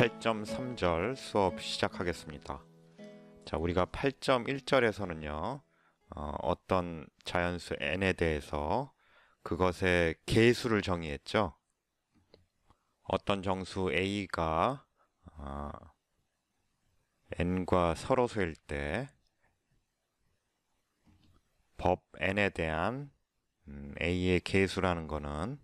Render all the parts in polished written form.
8.3절 수업 시작하겠습니다. 자, 우리가 8.1절에서는요, 어떤 자연수 n에 대해서 그것의 계수를 정의했죠. 어떤 정수 a가 n과 서로소일 때 법 n에 대한 a의 계수라는 거는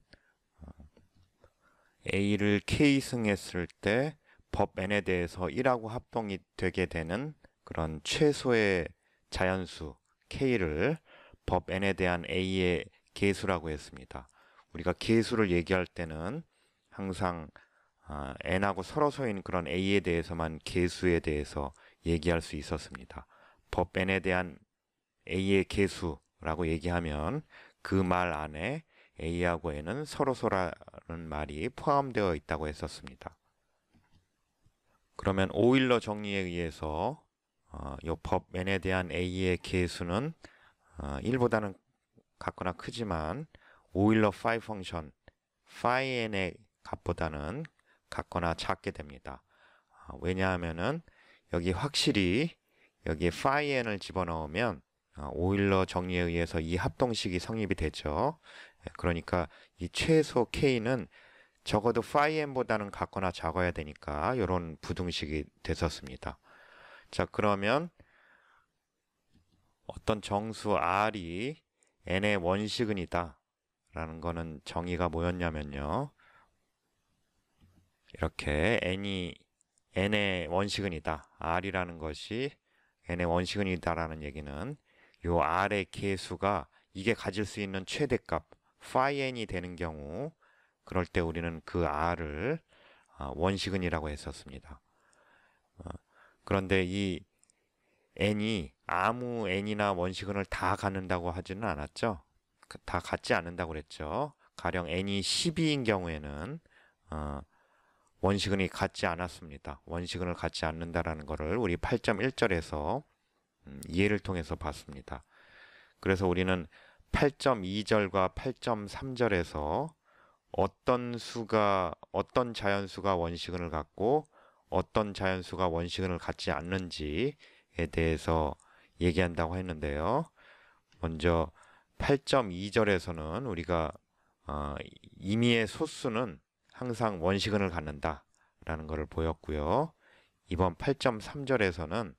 a를 k승했을 때 법 n에 대해서 1하고 합동이 되게 되는 그런 최소의 자연수 k를 법 n에 대한 a의 계수라고 했습니다. 우리가 계수를 얘기할 때는 항상 n하고 서로소인 그런 a에 대해서만 계수에 대해서 얘기할 수 있었습니다. 법 n에 대한 a의 계수라고 얘기하면 그 말 안에 a하고 n은 서로소라는 말이 포함되어 있다고 했었습니다. 그러면 오일러 정리에 의해서 이 법 n에 대한 a의 계수는 1보다는 같거나 크지만 오일러 phi 펑션 phi n의 값보다는 같거나 작게 됩니다. 왜냐하면은 여기 확실히 여기에 phi n을 집어넣으면 오일러 정리에 의해서 이 합동식이 성립이 되죠. 그러니까 이 최소 k는 적어도 phi n보다는 같거나 작아야 되니까 이런 부등식이 됐었습니다. 자, 그러면 어떤 정수 r이 n의 원시근이다 라는 거는 정의가 뭐였냐면요, 이렇게 n이 n의 원시근이다, r이라는 것이 n의 원시근이다 라는 얘기는 요 r의 계수가 이게 가질 수 있는 최대값 phi n이 되는 경우, 그럴 때 우리는 그 r을 원시근이라고 했었습니다. 그런데 이 n이 아무 n이나 원시근을 다 갖는다고 하지는 않았죠. 다 갖지 않는다고 그랬죠. 가령 n이 12인 경우에는 원시근이 갖지 않았습니다. 원시근을 갖지 않는다라는 것을 우리 8.1절에서 예를 통해서 봤습니다. 그래서 우리는 8.2절과 8.3절에서 어떤 자연수가 원시근을 갖고 어떤 자연수가 원시근을 갖지 않는지에 대해서 얘기한다고 했는데요. 먼저 8.2절에서는 우리가 임의의 소수는 항상 원시근을 갖는다 라는 것을 보였고요. 이번 8.3절에서는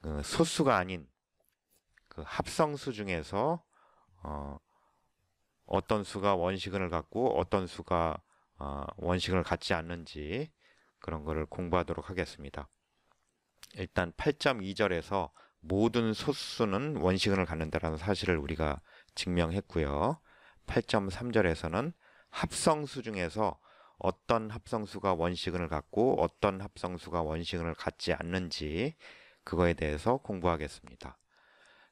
그 소수가 아닌 그 합성수 중에서 어떤 수가 원시근을 갖고 어떤 수가 원시근을 갖지 않는지 그런 거를 공부하도록 하겠습니다. 일단 8.2절에서 모든 소수는 원시근을 갖는다라는 사실을 우리가 증명했고요. 8.3절에서는 합성수 중에서 어떤 합성수가 원시근을 갖고 어떤 합성수가 원시근을 갖지 않는지 그거에 대해서 공부하겠습니다.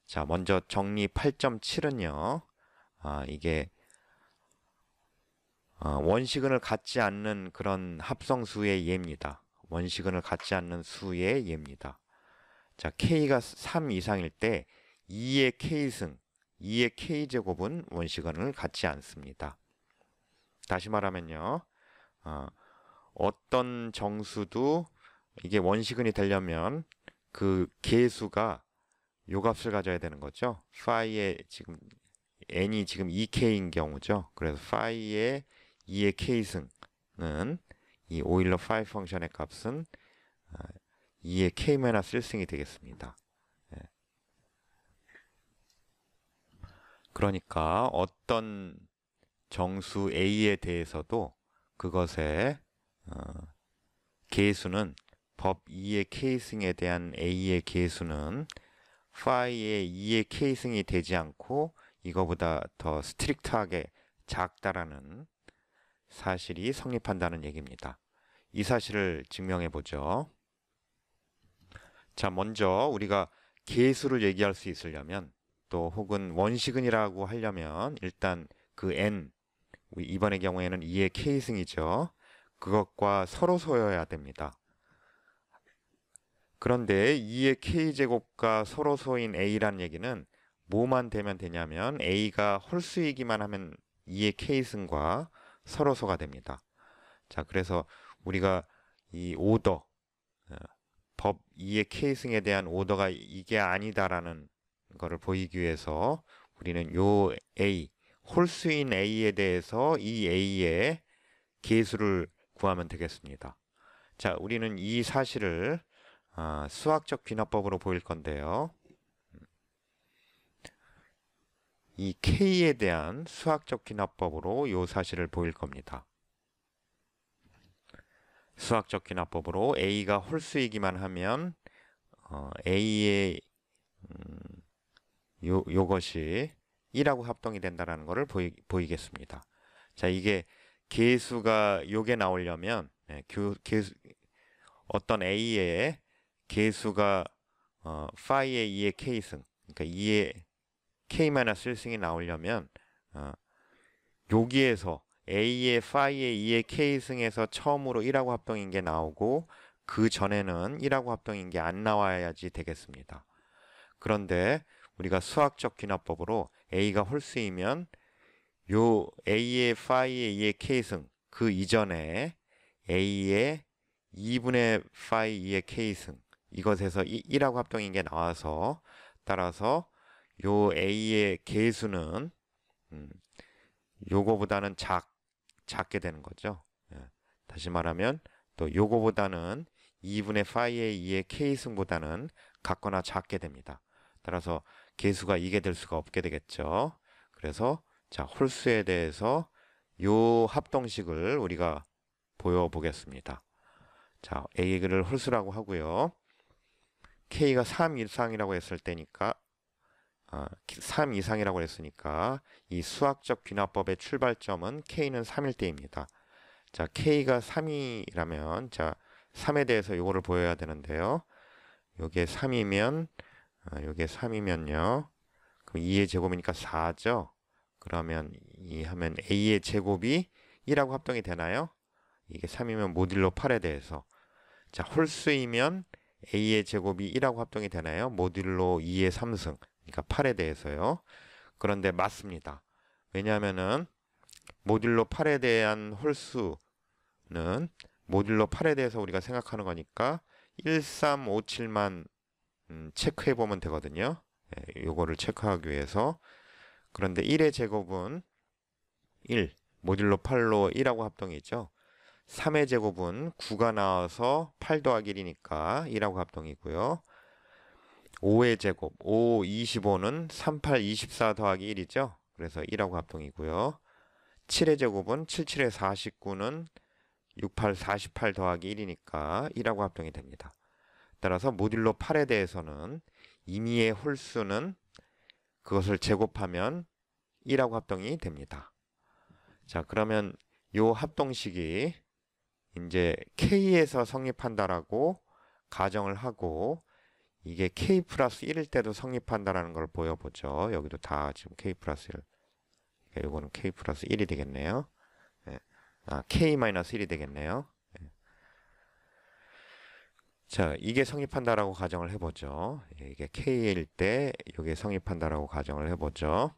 자, 먼저 정리 8.7은요. 이게 원시근을 갖지 않는 그런 합성수의 예입니다. 원시근을 갖지 않는 수의 예입니다. 자, k가 3 이상일 때 2의 k승, 2의 k제곱은 원시근을 갖지 않습니다. 다시 말하면요, 어떤 정수도 이게 원시근이 되려면 그 계수가 요 값을 가져야 되는 거죠. phi의 지금 n이 지금 2k인 경우죠. 그래서 phi의 2의 k승은 이 오일러 phi 펑션의 값은 2의 k-1승이 되겠습니다. 그러니까 어떤 정수 a에 대해서도 그것의 계수는 법 2의 k승에 대한 a의 계수는 phi의 2의 k승이 되지 않고 이거보다 더 스트릭트하게 작다라는 사실이 성립한다는 얘기입니다. 이 사실을 증명해 보죠. 자, 먼저 우리가 계수를 얘기할 수 있으려면 또 혹은 원시근이라고 하려면 일단 그 n, 이번의 경우에는 2의 k승이죠. 그것과 서로소여야 됩니다. 그런데 2의 k제곱과 서로소인 a라는 얘기는 뭐만 되면 되냐면 a가 홀수이기만 하면 2의 k승과 서로소가 됩니다. 자, 그래서 우리가 이 오더, 법 2의 K승에 대한 오더가 이게 아니다라는 거를 보이기 위해서 우리는 요 A, 홀수인 A에 대해서 이 A의 계수를 구하면 되겠습니다. 자, 우리는 이 사실을 수학적 귀납법으로 보일 건데요. 이 K에 대한 수학적 귀납법으로 이 사실을 보일 겁니다. 수학적 귀납법으로 A가 홀수이기만 하면 A의 요것이 1하고 합동이 된다는 것을 보이겠습니다. 자, 이게 계수가 요게 나오려면 어떤 A의 계수가 파이의 2의 K승, 그러니까 2의 K-1승이 나오려면 여기에서 A의 파이의 2의 K승에서 처음으로 1하고 합동인 게 나오고 그 전에는 1하고 합동인 게 안 나와야지 되겠습니다. 그런데 우리가 수학적 귀납법으로 A가 홀수이면 요 A의 파이의 2의 K승 그 이전에 A의 2분의 파이 2의 K승 이것에서 1하고 합동인 게 나와서 따라서 요 A의 계수는 요거보다는 작게 되는 거죠. 다시 말하면 또 요거보다는 2분의 파이의 2의 K승보다는 같거나 작게 됩니다. 따라서 계수가 이게 될 수가 없게 되겠죠. 그래서 자, 홀수에 대해서 요 합동식을 우리가 보여보겠습니다. 자, A를 홀수라고 하고요. K가 3 이상이라고 했을 때니까 3 이상이라고 했으니까 이 수학적 귀납법의 출발점은 K는 3일 때입니다. 자, K가 3이라면 자, 3에 대해서 요거를 보여야 되는데요. 요게 3이면 요게 3이면요. 그럼 2의 제곱이니까 4죠. 그러면 이 하면 A의 제곱이 1하고 합동이 되나요? 이게 3이면 모듈로 8에 대해서 자, 홀수이면 A의 제곱이 1하고 합동이 되나요? 모듈로 2의 3승 그러니까 8에 대해서요. 그런데 맞습니다. 왜냐하면은 모듈로 8에 대한 홀수는 모듈로 8에 대해서 우리가 생각하는 거니까 1357만 체크해 보면 되거든요. 요거를 체크하기 위해서. 그런데 1의 제곱은 1, 모듈로 8로 1하고 합동이죠. 3의 제곱은 9가 나와서 8 더하기 1이니까 1하고 합동이고요. 5의 제곱, 5, 25는 38, 24 더하기 1이죠. 그래서 1하고 합동이고요. 7의 제곱은 7, 7에 49는 68, 48 더하기 1이니까 1하고 합동이 됩니다. 따라서 모듈로 8에 대해서는 임의의 홀수는 그것을 제곱하면 1하고 합동이 됩니다. 자, 그러면 요 합동식이 이제 K에서 성립한다라고 가정을 하고 이게 K 플러스 1일 때도 성립한다라는 걸 보여보죠. 여기도 다 지금 K 플러스 1. 그러니까 요거는 K 플러스 1이 되겠네요. 네. K 마이너스 1이 되겠네요. 네. 자, 이게 성립한다라고 가정을 해보죠. 이게 K일 때 이게 성립한다라고 가정을 해보죠.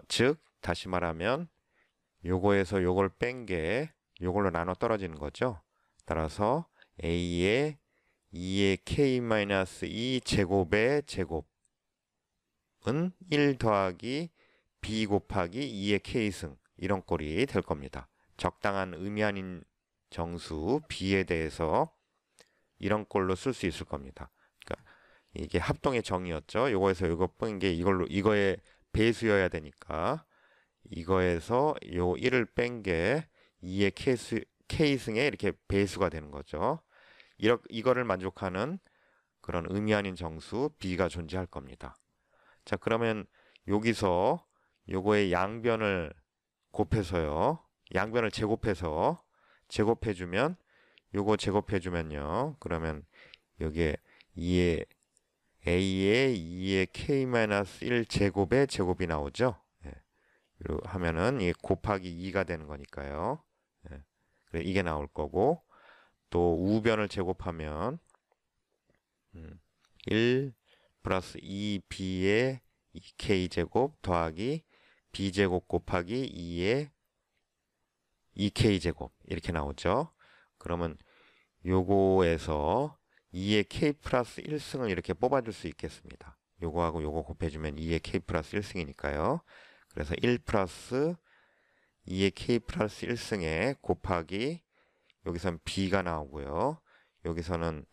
즉, 다시 말하면 요거에서 요걸 뺀 게 요걸로 나눠 떨어지는 거죠. 따라서 A의 2의 K-2 제곱의 제곱은 1 더하기 B 곱하기 2의 K승 이런 꼴이 될 겁니다. 적당한 의미 아닌 정수 B에 대해서 이런 꼴로 쓸 수 있을 겁니다. 그러니까 이게 합동의 정의였죠. 요거에서 요거 뺀 게 이거의 배수여야 되니까 이거에서 요 1을 뺀 게 2의 K승에 이렇게 배수가 되는 거죠. 이거를 만족하는 그런 의미 아닌 정수 B가 존재할 겁니다. 자, 그러면 여기서 요거의 양변을 곱해서요. 양변을 제곱해서 제곱해주면 요거 제곱해주면요. 그러면 여기에 2의 A의 2의 K-1 제곱의 제곱이 나오죠. 하면은 이 곱하기 2가 되는 거니까요. 그래, 이게 나올 거고 또 우변을 제곱하면 1 플러스 2b의 2k 제곱 더하기 b제곱 곱하기 2의 2K제곱 이렇게 나오죠. 그러면 요거에서 2의 K 플러스 1승을 이렇게 뽑아줄 수 있겠습니다. 요거하고 요거 곱해주면 2의 K 플러스 1승이니까요. 그래서 1 플러스 2의 K 플러스 1승에 곱하기 여기서는 B가 나오고요. 여기서는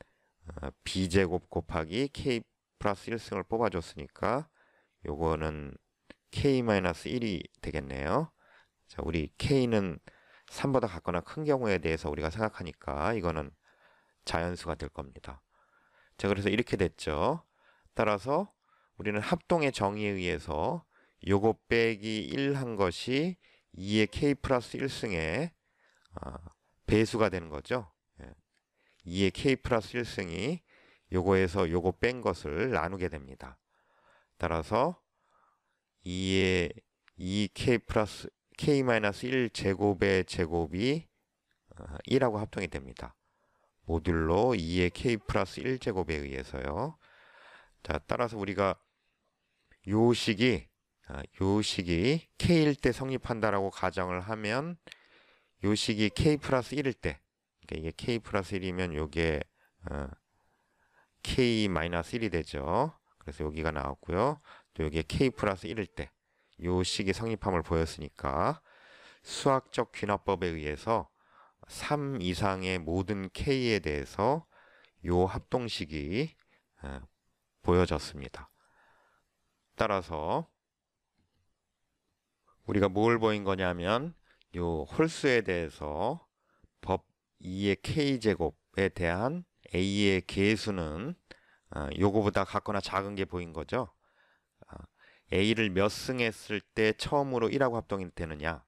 B제곱 곱하기 K 플러스 1승을 뽑아줬으니까 요거는 K-1이 되겠네요. 자, 우리 K는 3보다 같거나 큰 경우에 대해서 우리가 생각하니까 이거는 자연수가 될 겁니다. 자, 그래서 이렇게 됐죠. 따라서 우리는 합동의 정의에 의해서 요거 빼기 1 한 것이 2의 K 플러스 1승의 배수가 되는 거죠. 2의 K 플러스 1승이 요거에서 요거 뺀 것을 나누게 됩니다. 따라서 2의 2K 플러스 K-1 제곱의 제곱이 1하고 합동이 됩니다. 모듈로 2의 K 플러스 1제곱에 의해서요. 자, 따라서 우리가 요 식이 K일 때 성립한다라고 가정을 하면 요 식이 K 플러스 1일 때, 그러니까 이게 K 플러스 1이면 요게 K 마이너스 1이 되죠. 그래서 여기가 나왔고요. 또 여기에 K 플러스 1일 때 요 식이 성립함을 보였으니까 수학적 귀납법에 의해서 3 이상의 모든 K에 대해서 요 합동식이 보여졌습니다. 따라서 우리가 뭘 보인 거냐면 요 홀수에 대해서 법 2의 K제곱에 대한 A의 계수는 요거보다 같거나 작은 게 보인 거죠. A를 몇 승했을 때 처음으로 1하고 합동이 되느냐.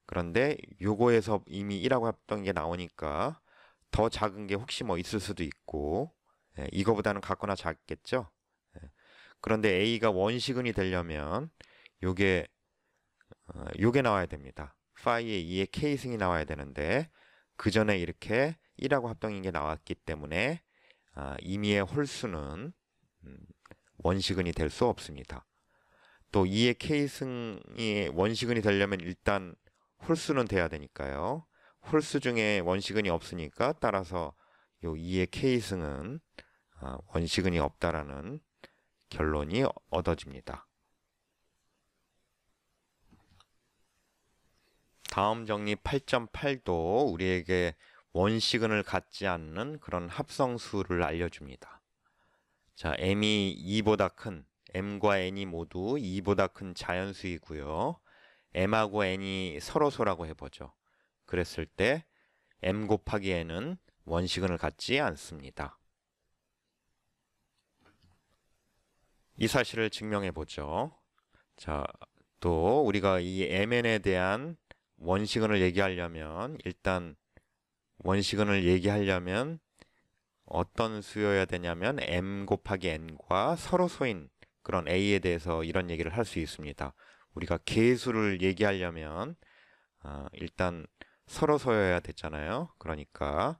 그런데 요거에서 이미 1하고 합동인 게 나오니까 더 작은 게 혹시 뭐 있을 수도 있고 이거보다는 같거나 작겠죠. 그런데 A가 원시근이 되려면 요게 나와야 됩니다. 파이의 2의 K승이 나와야 되는데 그 전에 이렇게 1하고 합동인 게 나왔기 때문에 임의의 홀수는 원시근이 될 수 없습니다. 또 2의 K승이 원시근이 되려면 일단 홀수는 돼야 되니까요. 홀수 중에 원시근이 없으니까 따라서 요 2의 K승은 원시근이 없다라는 결론이 얻어집니다. 다음 정리 8.8도 우리에게 원시근을 갖지 않는 그런 합성수를 알려줍니다. 자, m이 2보다 큰, m과 n이 모두 2보다 큰 자연수이고요. m하고 n이 서로소라고 해보죠. 그랬을 때 m 곱하기 n은 원시근을 갖지 않습니다. 이 사실을 증명해 보죠. 자, 또 우리가 이 mn에 대한 원시근을 얘기하려면 일단 원시근을 얘기하려면 어떤 수여야 되냐면 m 곱하기 n과 서로소인 그런 a에 대해서 이런 얘기를 할 수 있습니다. 우리가 계수를 얘기하려면 일단 서로소여야 됐잖아요. 그러니까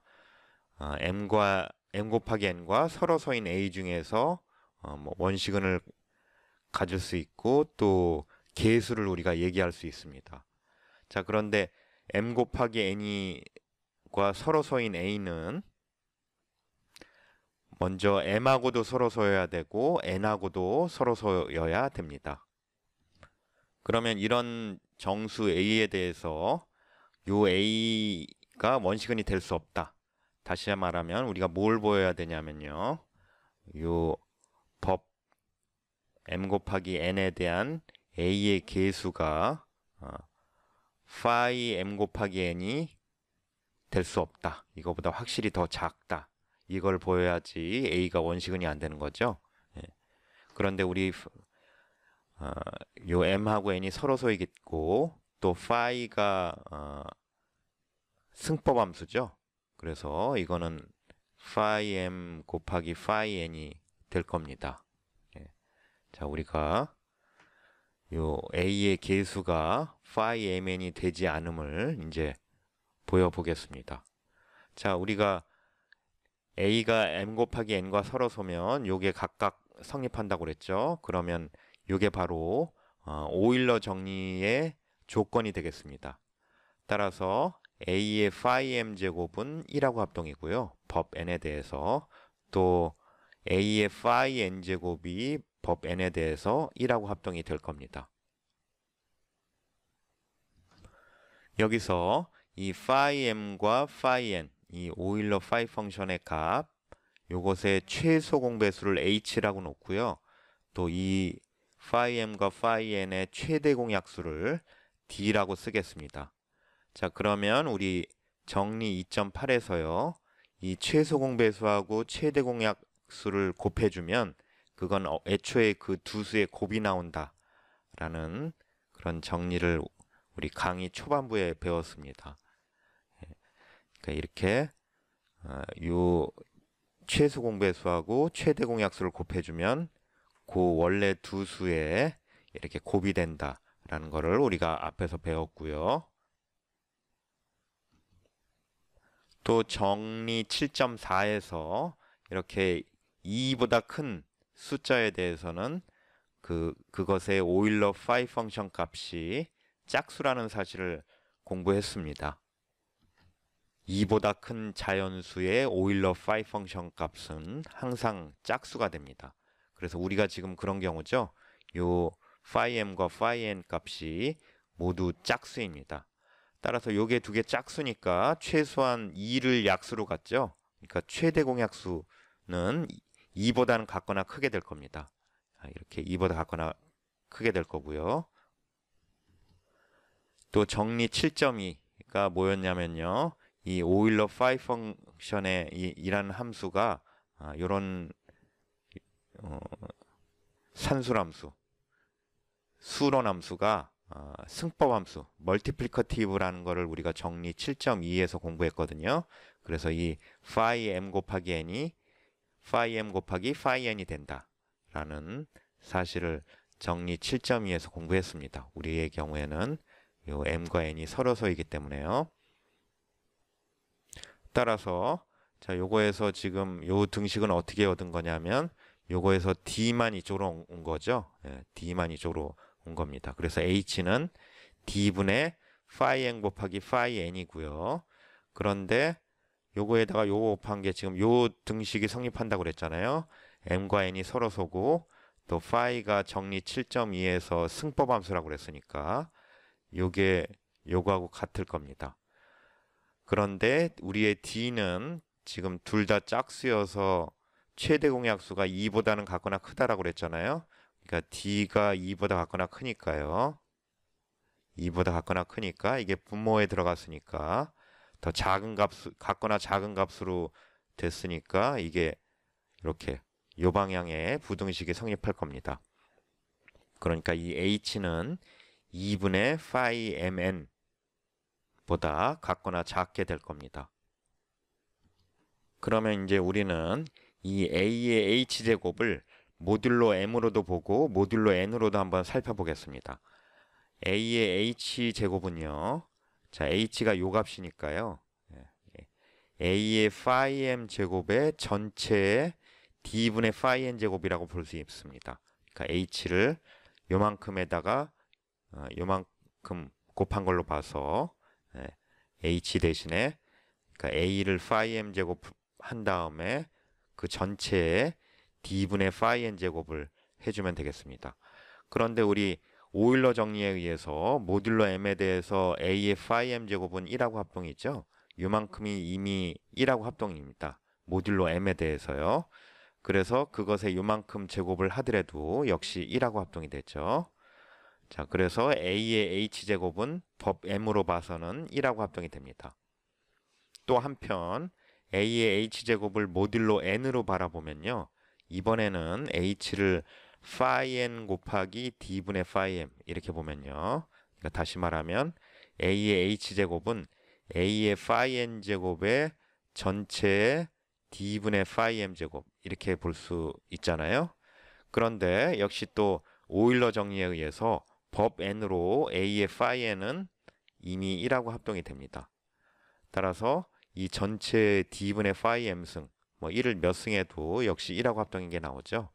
m 곱하기 n과 서로소인 a 중에서 뭐 원시근을 가질 수 있고 또 계수를 우리가 얘기할 수 있습니다. 자, 그런데 m 곱하기 n과 서로소인 a는 먼저 m하고도 서로소여야 되고 n하고도 서로소여야 됩니다. 그러면 이런 정수 a에 대해서 요 a가 원시근이 될 수 없다. 다시 말하면 우리가 뭘 보여야 되냐면요. 요 법 m 곱하기 n에 대한 a의 계수가 phi m 곱하기 n이 될 수 없다. 이거보다 확실히 더 작다. 이걸 보여야지 a가 원시근이 안 되는 거죠. 그런데 우리 요 m하고 n이 서로소이겠고 또 phi가 승법 함수죠. 그래서 이거는 phi m 곱하기 phi n이 될 겁니다. 자, 우리가 요 a의 계수가 phi mn이 되지 않음을 이제 보여보겠습니다. 자, 우리가 a가 m 곱하기 n과 서로소면 요게 각각 성립한다고 그랬죠. 그러면 요게 바로 오일러 정리의 조건이 되겠습니다. 따라서 A의 phi m 제곱은 1하고 합동이고요. 법 n에 대해서 또 A의 phi n 제곱이 법 n에 대해서 1하고 합동이 될 겁니다. 여기서 이 phi m과 phi n, 이 오일러 phi 펑션의 값, 요것의 최소 공배수를 h라고 놓고요. 또 이 phi m과 phi n의 최대 공약수를 d라고 쓰겠습니다. 자, 그러면 우리 정리 2.8에서요. 이 최소 공배수하고 최대 공약수를 곱해주면 그건 애초에 그 두 수의 곱이 나온다 라는 그런 정리를 우리 강의 초반부에 배웠습니다. 그러니까 이렇게 요 최소 공배수하고 최대 공약수를 곱해주면 그 원래 두 수에 이렇게 곱이 된다라는 거를 우리가 앞에서 배웠고요. 또 정리 7.4에서 이렇게 2보다 큰 숫자에 대해서는 그것의 오일러 phi 펑션 값이 짝수라는 사실을 공부했습니다. 2보다 큰 자연수의 오일러 phi 펑션 값은 항상 짝수가 됩니다. 그래서 우리가 지금 그런 경우죠. 요 phi m과 phi n 값이 모두 짝수입니다. 따라서 요게 두 개 짝수니까 최소한 2를 약수로 갖죠. 그러니까 최대 공약수는 2보다는 같거나 크게 될 겁니다. 이렇게 2보다 같거나 크게 될 거고요. 또 정리 7.2가 뭐였냐면요. 이 오일러 phi 펑션의 이라는 함수가 이런 산술함수, 수론함수가 승법 함수, 멀티플리커티브라는 거를 우리가 정리 7.2에서 공부했거든요. 그래서 이 phi m 곱하기 n이 phi m 곱하기 phi n이 된다라는 사실을 정리 7.2에서 공부했습니다. 우리의 경우에는 요 m과 n이 서로서이기 때문에요. 따라서 자, 요거에서 지금 요 등식은 어떻게 얻은 거냐면 요거에서 D만 이쪽으로 온 거죠. 예, D만 이쪽으로 온 겁니다. 그래서 H는 D분의 phi n 곱하기 phi n이고요. 그런데 요거에다가 요거 곱한 게 지금 요 등식이 성립한다고 그랬잖아요. m과 n이 서로 서고 또 phi가 정리 7.2에서 승법 함수라고 그랬으니까 요게 요거하고 같을 겁니다. 그런데 우리의 D는 지금 둘 다 짝수여서 최대 공약수가 2보다는 같거나 크다라고 그랬잖아요. 그러니까 D가 2보다 같거나 크니까요. 2보다 같거나 크니까 이게 분모에 들어갔으니까 더 작은 값, 같거나 작은 값으로 됐으니까 이게 이렇게 요 방향의 부등식이 성립할 겁니다. 그러니까 이 H는 2분의 phi mn 보다 같거나 작게 될 겁니다. 그러면 이제 우리는 이 A의 H제곱을 모듈로 M으로도 보고 모듈로 N으로도 한번 살펴보겠습니다. A의 H제곱은요. 자, H가 요 값이니까요. A의 phi m 제곱의 전체의 D분의 phi n 제곱이라고 볼 수 있습니다. 그러니까 H를 요만큼에다가 요만큼 곱한 걸로 봐서 H 대신에 그러니까 A를 phi m 제곱 한 다음에 그 전체에 D분의 phi n 제곱을 해주면 되겠습니다. 그런데 우리 오일러 정리에 의해서 모듈러 m에 대해서 A의 phi m 제곱은 1하고 합동이 있죠. 요만큼이 이미 1하고 합동입니다. 모듈러 m에 대해서요. 그래서 그것의 요만큼 제곱을 하더라도 역시 1하고 합동이 됐죠. 자, 그래서 A의 H제곱은 법 M으로 봐서는 1하고 합동이 됩니다. 또 한편 A의 H제곱을 모듈로 N으로 바라보면요. 이번에는 H를 phi n 곱하기 D분의 phi m 이렇게 보면요. 그러니까 다시 말하면 A의 H제곱은 A의 phi n 제곱의 전체의 D분의 phi m 제곱 이렇게 볼 수 있잖아요. 그런데 역시 또 오일러 정리에 의해서 법 n으로 A의 phi n은 이미 1하고 합동이 됩니다. 따라서 이 전체 D분의 phi m승, 뭐 1을 몇 승해도 역시 1하고 합동인 게 나오죠.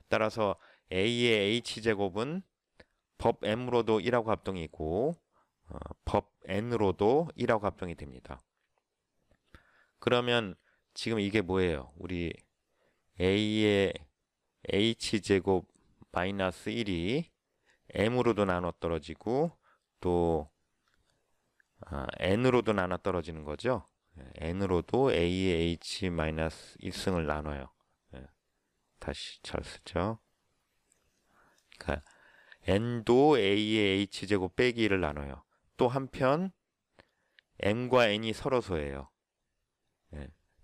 따라서 A의 H제곱은 법 M으로도 1하고 합동이고 법 n으로도 1하고 합동이 됩니다. 그러면 지금 이게 뭐예요? 우리 a의 h제곱 마이너스 1이 m으로도 나눠 떨어지고 또 n으로도 나눠 떨어지는 거죠. n으로도 a의 h 마이너스 1승을 나눠요. 다시 잘 쓰죠. 그러니까 n도 a의 h제곱 빼기 1을 나눠요. 또 한편 m과 n이 서로소예요.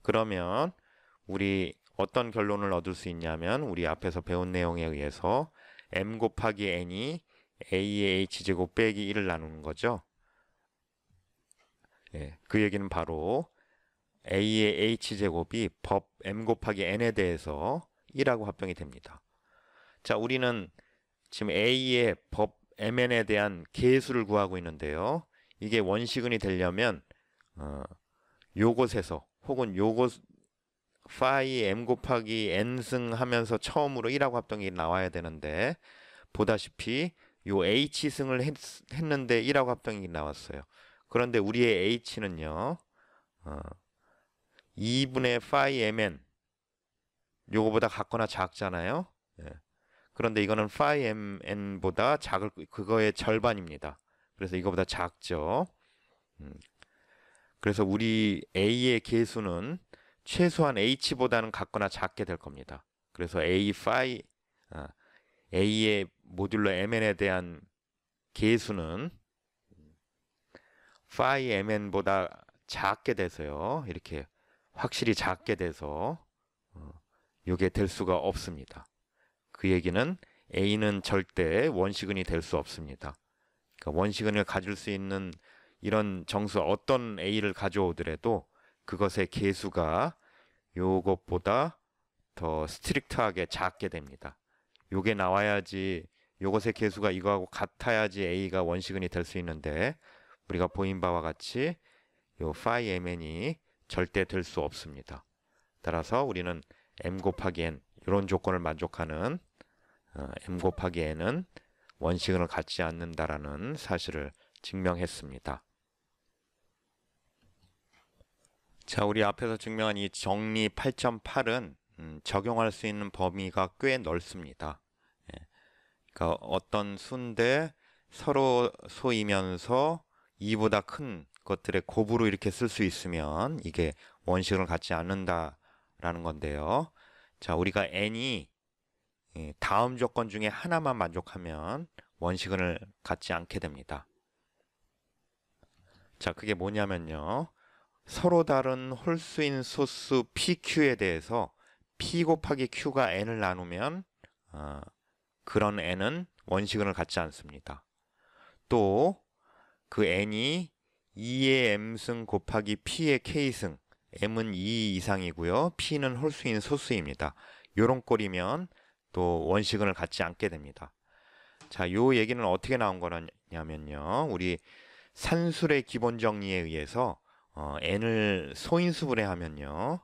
그러면 우리 어떤 결론을 얻을 수 있냐면 우리 앞에서 배운 내용에 의해서 m 곱하기 n이 a의 h제곱 빼기 1을 나누는 거죠. 그 얘기는 바로 a의 h제곱이 법 m 곱하기 n에 대해서 1하고 합동이 됩니다. 자, 우리는 지금 a의 법 mn에 대한 계수를 구하고 있는데요. 이게 원시근이 되려면 요것에서 혹은 요것 파이 m 곱하기 n승 하면서 처음으로 1하고 합동이 나와야 되는데 보다시피 요 h승을 했는데 1하고 합동이 나왔어요. 그런데 우리의 h는요 2분의 파이 mn 요거보다 같거나 작잖아요. 그런데 이거는 파이 mn보다 작을 그거의 절반입니다. 그래서 이거보다 작죠. 그래서 우리 a의 계수는 최소한 h보다는 같거나 작게 될 겁니다. 그래서 a의 모듈러 mn에 대한 계수는 phi mn보다 작게 돼서요. 이렇게 확실히 작게 돼서 이게 될 수가 없습니다. 그 얘기는 a는 절대 원시근이 될 수 없습니다. 그러니까 원시근을 가질 수 있는 이런 정수 어떤 a를 가져오더라도 그것의 계수가 요것보다 더 스트릭트하게 작게 됩니다. 요게 나와야지 요것의 계수가 이거하고 같아야지 a가 원시근이 될 수 있는데 우리가 보인 바와 같이 요 phi mn이 절대 될 수 없습니다. 따라서 우리는 m 곱하기 n 이런 조건을 만족하는 m 곱하기 n은 원시근을 갖지 않는다라는 사실을 증명했습니다. 자, 우리 앞에서 증명한 이 정리 8.8은 적용할 수 있는 범위가 꽤 넓습니다. 그러니까 어떤 수인데 서로 소이면서 2보다 큰 것들의 곱으로 이렇게 쓸 수 있으면 이게 원식을 갖지 않는다라는 건데요. 자, 우리가 n이 다음 조건 중에 하나만 만족하면 원식을 갖지 않게 됩니다. 자, 그게 뭐냐면요. 서로 다른 홀수인 소수 PQ에 대해서 P 곱하기 Q가 n을 나누면 그런 n은 원시근을 갖지 않습니다. 또 그 n이 2의 m승 곱하기 p의 k승, m은 2 이상이고요. p는 홀수인 소수입니다. 요런 꼴이면 또 원시근을 갖지 않게 됩니다. 자, 요 얘기는 어떻게 나온 거냐면요. 우리 산술의 기본 정리에 의해서 n을 소인수분해하면요.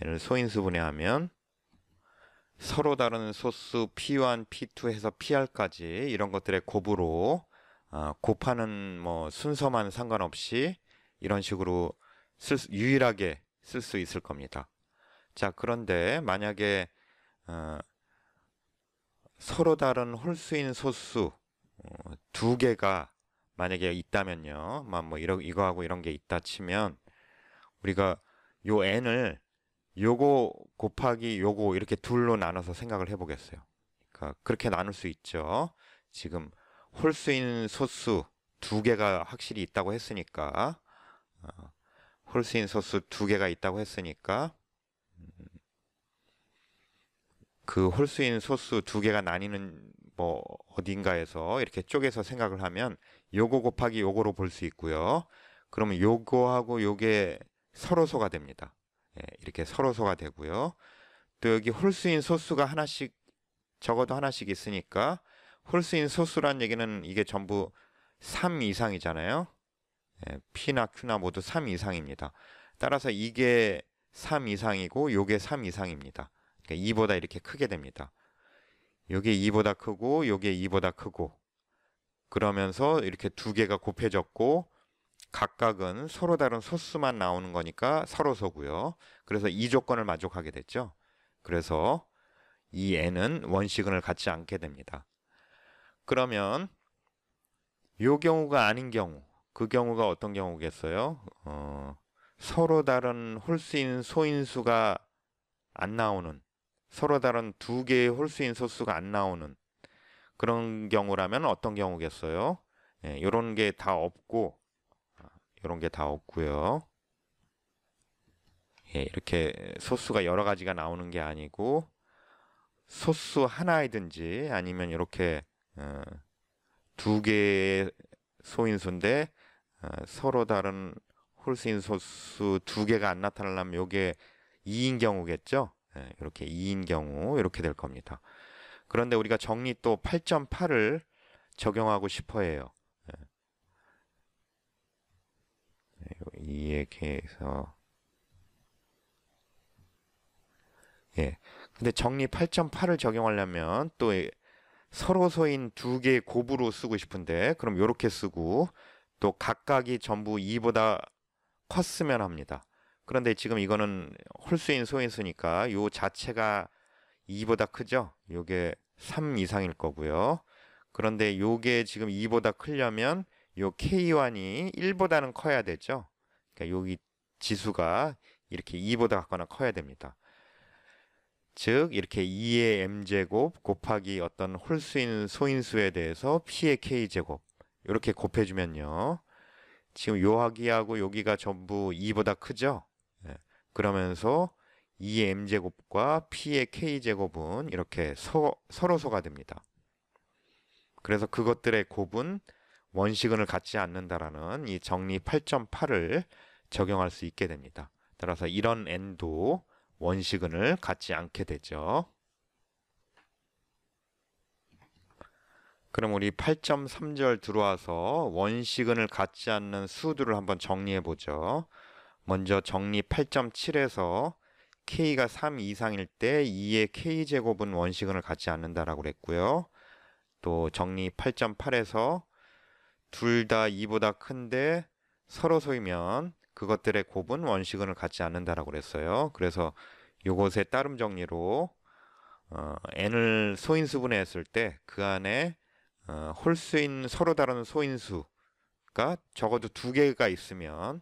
n을 소인수분해하면 서로 다른 소수 P1, P2 해서 PR까지 이런 것들의 곱으로 곱하는 뭐 순서만 상관없이 이런 식으로 유일하게 쓸 수 있을 겁니다. 자, 그런데 만약에 서로 다른 홀수인 소수 두 개가 만약에 있다면요. 뭐 이거하고 이런 게 있다 치면 우리가 요 n을 요거 곱하기 요거 이렇게 둘로 나눠서 생각을 해보겠어요. 그러니까 그렇게 나눌 수 있죠. 지금 홀수인 소수 두 개가 확실히 있다고 했으니까 홀수인 소수 두 개가 있다고 했으니까 그 홀수인 소수 두 개가 나뉘는 뭐 어딘가에서 이렇게 쪼개서 생각을 하면 요거 곱하기 요거로 볼 수 있고요. 그러면 요거하고 요게 서로소가 됩니다. 이렇게 서로소가 되고요. 또 여기 홀수인 소수가 하나씩 적어도 하나씩 있으니까 홀수인 소수란 얘기는 이게 전부 3 이상이잖아요. P나 Q나 모두 3 이상입니다. 따라서 이게 3 이상이고 요게 3 이상입니다. 그러니까 2보다 이렇게 크게 됩니다. 요게 2보다 크고 요게 2보다 크고 그러면서 이렇게 두 개가 곱해졌고 각각은 서로 다른 소수만 나오는 거니까 서로소고요. 그래서 이 조건을 만족하게 됐죠. 그래서 이 n은 원시근을 갖지 않게 됩니다. 그러면 이 경우가 아닌 경우, 그 경우가 어떤 경우겠어요? 서로 다른 홀수인 소인수가 안 나오는, 서로 다른 두 개의 홀수인 소수가 안 나오는 그런 경우라면 어떤 경우겠어요? 예, 이런 게 다 없고, 이런 게 다 없고요. 예, 이렇게 소수가 여러 가지가 나오는 게 아니고 소수 하나이든지 아니면 이렇게 두 개의 소인수인데 서로 다른 홀수인 소수 두 개가 안 나타나려면 이게 2인 경우겠죠. 예, 이렇게 2인 경우 이렇게 될 겁니다. 그런데 우리가 정리 또 8.8을 적용하고 싶어 해요. 이에 대해서 예. 근데 정리 8.8을 적용하려면 또 서로소인 두 개의 곱으로 쓰고 싶은데 그럼 이렇게 쓰고 또 각각이 전부 2보다 컸으면 합니다. 그런데 지금 이거는 홀수인 소인수니까 요 자체가 2보다 크죠? 요게 3 이상일 거고요. 그런데 요게 지금 2보다 크려면 요 K1이 1보다는 커야 되죠? 그러니까 여기 지수가 이렇게 2보다 같거나 커야 됩니다. 즉 이렇게 2의 m제곱 곱하기 어떤 홀수인 소인수에 대해서 p의 k제곱 이렇게 곱해주면요. 지금 요 하기하고 여기가 전부 2보다 크죠? 예. 그러면서 2의 m제곱과 p의 k제곱은 이렇게 서로소가 됩니다. 그래서 그것들의 곱은 원시근을 갖지 않는다라는 이 정리 8.8을 적용할 수 있게 됩니다. 따라서 이런 n도 원시근을 갖지 않게 되죠. 그럼 우리 8.3절 들어와서 원시근을 갖지 않는 수들을 한번 정리해 보죠. 먼저 정리 8.7에서 k가 3 이상일 때 2의 k제곱은 원시근을 갖지 않는다라고 그랬고요. 또 정리 8.8에서 둘 다 2보다 큰데 서로소이면 그것들의 곱은 원시근을 갖지 않는다라고 그랬어요. 그래서 요것의 따름 정리로 n을 소인수분해 했을 때 그 안에 홀수인 서로 다른 소인수가 적어도 두 개가 있으면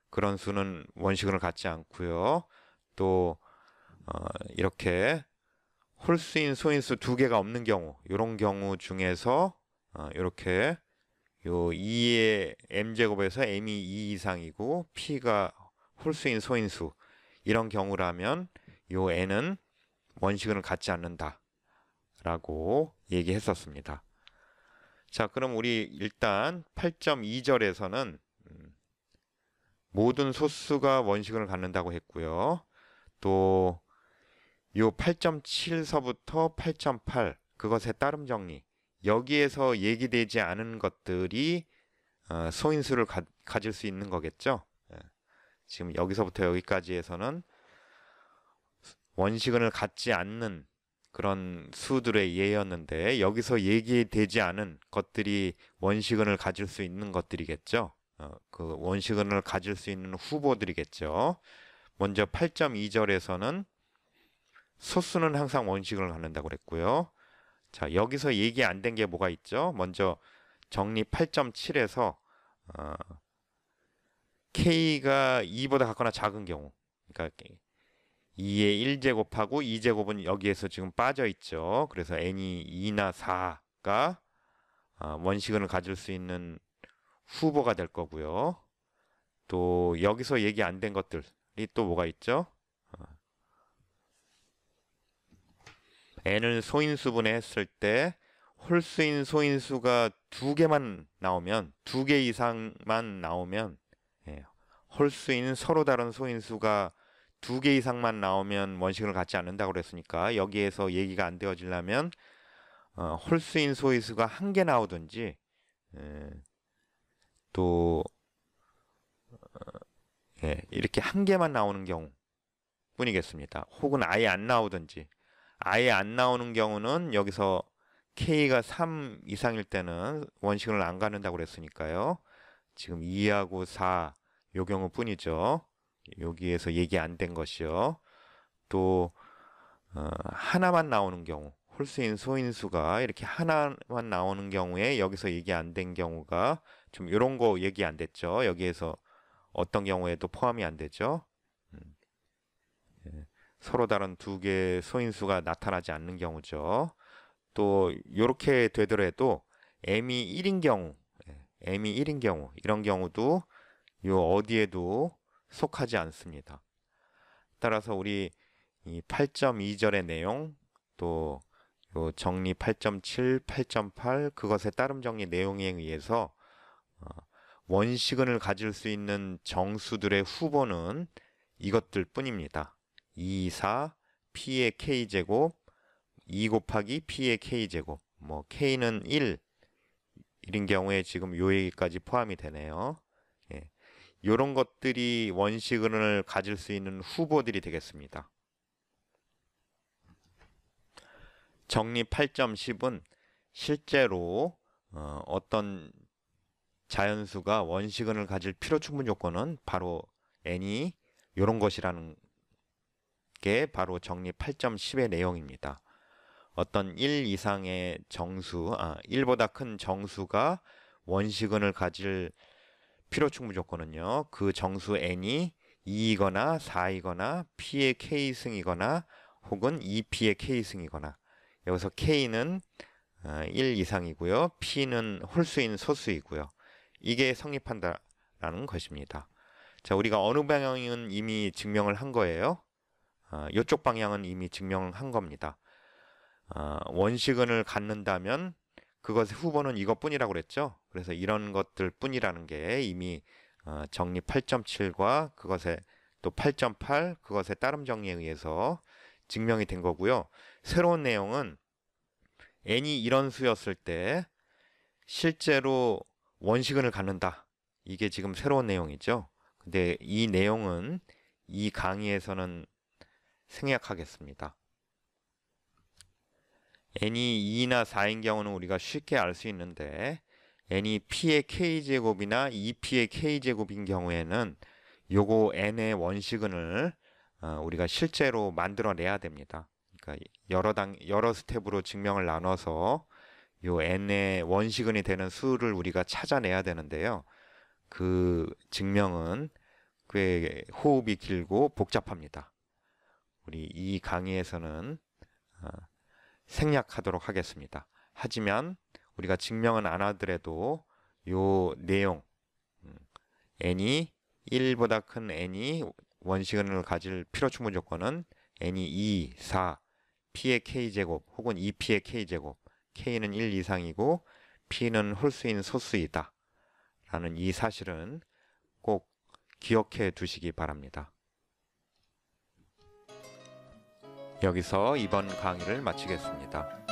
그런 수는 원시근을 갖지 않고요. 또 이렇게 홀수인 소인수 두 개가 없는 경우 이런 경우 중에서 이렇게 요 2의 m제곱에서 m이 2 이상이고 p가 홀수인 소인수 이런 경우라면 요 n은 원시근을 갖지 않는다 라고 얘기했었습니다. 자, 그럼 우리 일단 8.2절에서는 모든 소수가 원시근을 갖는다고 했고요. 또 요 8.7서부터 8.8 그것의 따름 정리 여기에서 얘기되지 않은 것들이 소인수를 가질 수 있는 거겠죠. 지금 여기서부터 여기까지에서는 원시근을 갖지 않는 그런 수들의 예였는데 여기서 얘기되지 않은 것들이 원시근을 가질 수 있는 것들이겠죠. 그 원시근을 가질 수 있는 후보들이겠죠. 먼저 8.2절에서는 소수는 항상 원시근을 갖는다고 그랬고요. 자, 여기서 얘기 안 된 게 뭐가 있죠? 먼저 정리 8.7에서 k가 2보다 같거나 작은 경우 그러니까 2의 1제곱하고 2제곱은 여기에서 지금 빠져 있죠. 그래서 n이 2나 4가 원시근을 가질 수 있는 후보가 될 거고요. 또 여기서 얘기 안 된 것들이 또 뭐가 있죠? n을 소인수분해 했을 때 홀수인 소인수가 두 개만 나오면 두 개 이상만 나오면 홀수인 서로 다른 소인수가 두 개 이상만 나오면 원식을 갖지 않는다고 그랬으니까 여기에서 얘기가 안 되어지려면 홀수인 소인수가 한 개 나오든지 또 이렇게 한 개만 나오는 경우 뿐이겠습니다. 혹은 아예 안 나오든지 아예 안 나오는 경우는 여기서 K가 3 이상일 때는 원시근을 안 갖는다고 그랬으니까요. 지금 2하고 4, 요 경우 뿐이죠. 여기에서 얘기 안 된 것이요. 또 하나만 나오는 경우, 홀수인 소인수가 이렇게 하나만 나오는 경우에 여기서 얘기 안 된 경우가 좀 이런 거 얘기 안 됐죠. 여기에서 어떤 경우에도 포함이 안 되죠. 서로 다른 두 개의 소인수가 나타나지 않는 경우죠. 또 이렇게 되더라도 m이 1인 경우, m이 1인 경우 이런 경우도 요 어디에도 속하지 않습니다. 따라서 우리 이 8.2절의 내용 또 요 정리 8.7, 8.8 그것의 따름 정리 내용에 의해서 원시근을 가질 수 있는 정수들의 후보는 이것들 뿐입니다. 2, 4, p의 k제곱 2 곱하기 p의 k제곱 뭐 k는 1인 경우에 지금 요 얘기까지 포함이 되네요. 예. 이런 것들이 원시근을 가질 수 있는 후보들이 되겠습니다. 정리 8.10은 실제로 어떤 자연수가 원시근을 가질 필요 충분 조건은 바로 n이 이런 것이라는 게 바로 정리 8.10의 내용입니다. 어떤 1 이상의 정수, 1보다 큰 정수가 원시근을 가질 필요 충분 조건은요. 그 정수 n이 2이거나 4이거나 p의 k승이거나 혹은 2p의 k승이거나 여기서 k는 1 이상이고요. p는 홀수인 소수이고요. 이게 성립한다라는 것입니다. 자, 우리가 어느 방향은 이미 증명을 한 거예요. 이쪽 방향은 이미 증명을 한 겁니다. 원시근을 갖는다면 그것의 후보는 이것뿐이라고 그랬죠. 그래서 이런 것들 뿐이라는 게 이미 정리 8.7과 그것의 또 8.8 그것의 따름 정리에 의해서 증명이 된 거고요. 새로운 내용은 n이 이런 수였을 때 실제로 원시근을 갖는다. 이게 지금 새로운 내용이죠. 근데 이 내용은 이 강의에서는 생략하겠습니다. n이 2나 4인 경우는 우리가 쉽게 알 수 있는데 n이 p의 k제곱이나 2p의 k제곱인 경우에는 요거 n의 원시근을 우리가 실제로 만들어내야 됩니다. 그러니까 여러 스텝으로 증명을 나눠서 요 n의 원시근이 되는 수를 우리가 찾아내야 되는데요. 그 증명은 꽤 호흡이 길고 복잡합니다. 우리 이 강의에서는 생략하도록 하겠습니다. 하지만 우리가 증명은 안 하더라도 요 내용 n이 1보다 큰 n이 원시근을 가질 필요 충분 조건은 n이 2, 4, p의 k제곱 혹은 2p의 k제곱 k는 1 이상이고 p는 홀수인 소수이다 라는 이 사실은 꼭 기억해 두시기 바랍니다. 여기서 이번 강의를 마치겠습니다.